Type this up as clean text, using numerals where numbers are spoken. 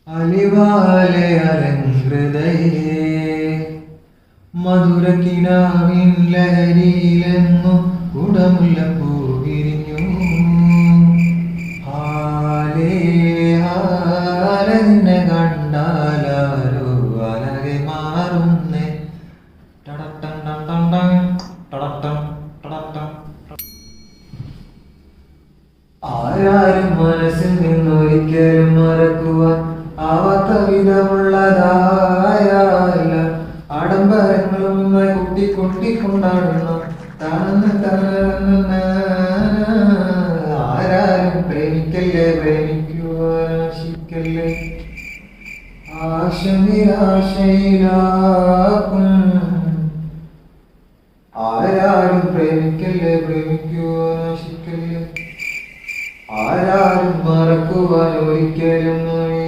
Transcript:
അലിവാലെ അലങ്കൃതയേ മധുരക്കിനാവിൻ ലഹരിയിലെങ്ങു കുടമുല്ലപ്പൂ വിരിഞ്ഞു. ഹാലേ ഹാലെന്നെ കണ്ടാലാരോ അലകെ മാറുന്നേ. ടടട്ടം ടം ടം ടം ടടട്ടം ടടട്ടം. ആരാരും മനസ്സിൽ നിന്നൊരിക്കലും മറക്കുവാൻ ആവാത്ത വിധമുള്ളതായല്ല ആഡംബരങ്ങളുമായി കൊണ്ടാടുന്നു. ആരാരും പ്രേമിക്കല്ലേ, പ്രേമിക്കുവാശിക്കല്ലേ, ആശ നിരാശയിലാക്കും. ആരാരും പ്രേമിക്കല്ലേ, പ്രേമിക്കുവാശിക്കല്ലേ, ആരാരും മറക്കുവാൻ ഒരിക്കലും